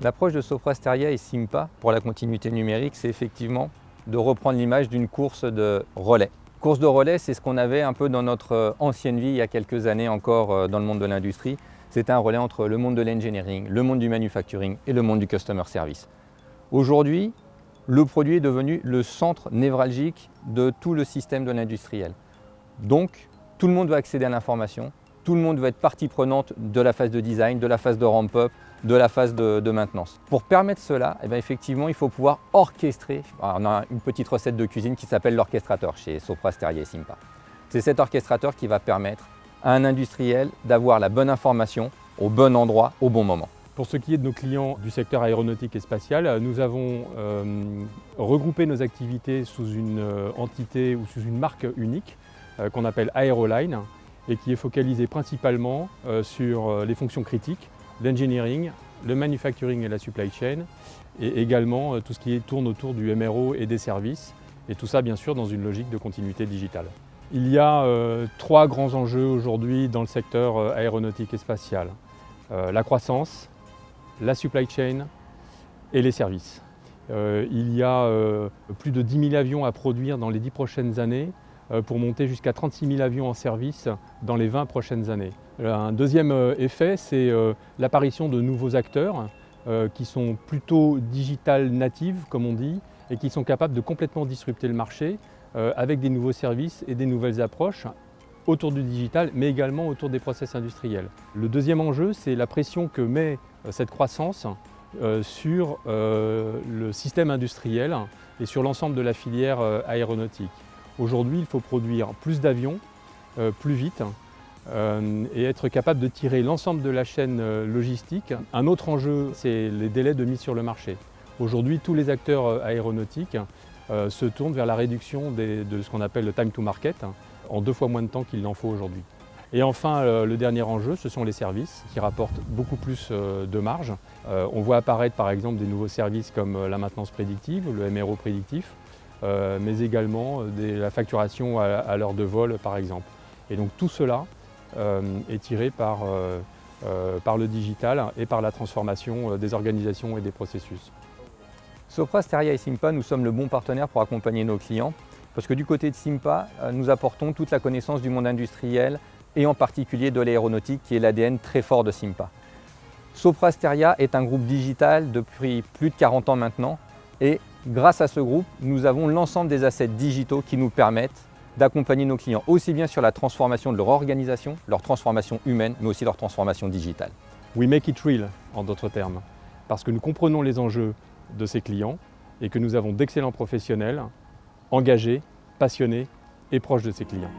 L'approche de Sopra Steria et Simpa pour la continuité numérique, c'est effectivement de reprendre l'image d'une course de relais. Course de relais, c'est ce qu'on avait un peu dans notre ancienne vie il y a quelques années encore dans le monde de l'industrie. C'était un relais entre le monde de l'engineering, le monde du manufacturing et le monde du customer service. Aujourd'hui, le produit est devenu le centre névralgique de tout le système de l'industriel. Donc, tout le monde va accéder à l'information, tout le monde va être partie prenante de la phase de design, de la phase de ramp-up, de la phase de maintenance. Pour permettre cela, effectivement, il faut pouvoir orchestrer. Alors, on a une petite recette de cuisine qui s'appelle l'orchestrateur chez Sopra Steria et Simpa. C'est cet orchestrateur qui va permettre à un industriel d'avoir la bonne information au bon endroit, au bon moment. Pour ce qui est de nos clients du secteur aéronautique et spatial, nous avons regroupé nos activités sous une entité ou sous une marque unique qu'on appelle Aeroline et qui est focalisée principalement sur les fonctions critiques, l'engineering, le manufacturing et la supply chain, et également tout ce qui tourne autour du MRO et des services, et tout ça bien sûr dans une logique de continuité digitale. Il y a trois grands enjeux aujourd'hui dans le secteur aéronautique et spatial. La croissance, la supply chain et les services. Il y a plus de 10 000 avions à produire dans les 10 prochaines années pour monter jusqu'à 36 000 avions en service dans les 20 prochaines années. Un deuxième effet, c'est l'apparition de nouveaux acteurs qui sont plutôt digital natives, comme on dit, et qui sont capables de complètement disrupter le marché avec des nouveaux services et des nouvelles approches autour du digital, mais également autour des process industriels. Le deuxième enjeu, c'est la pression que met cette croissance sur le système industriel et sur l'ensemble de la filière aéronautique. Aujourd'hui, il faut produire plus d'avions, plus vite, et être capable de tirer l'ensemble de la chaîne logistique. Un autre enjeu, c'est les délais de mise sur le marché. Aujourd'hui, tous les acteurs aéronautiques se tournent vers la réduction de ce qu'on appelle le time to market, en 2 fois moins de temps qu'il n'en faut aujourd'hui. Et enfin, le dernier enjeu, ce sont les services qui rapportent beaucoup plus de marge. On voit apparaître par exemple des nouveaux services comme la maintenance prédictive, le MRO prédictif, mais également la facturation à l'heure de vol par exemple. Et donc tout cela est tiré par le digital et par la transformation des organisations et des processus. Sopra Steria et Simpa, nous sommes le bon partenaire pour accompagner nos clients parce que du côté de Simpa, nous apportons toute la connaissance du monde industriel et en particulier de l'aéronautique qui est l'ADN très fort de Simpa. Sopra Steria est un groupe digital depuis plus de 40 ans maintenant et grâce à ce groupe, nous avons l'ensemble des assets digitaux qui nous permettent d'accompagner nos clients aussi bien sur la transformation de leur organisation, leur transformation humaine, mais aussi leur transformation digitale. We make it real, en d'autres termes, parce que nous comprenons les enjeux de ces clients et que nous avons d'excellents professionnels engagés, passionnés et proches de ces clients.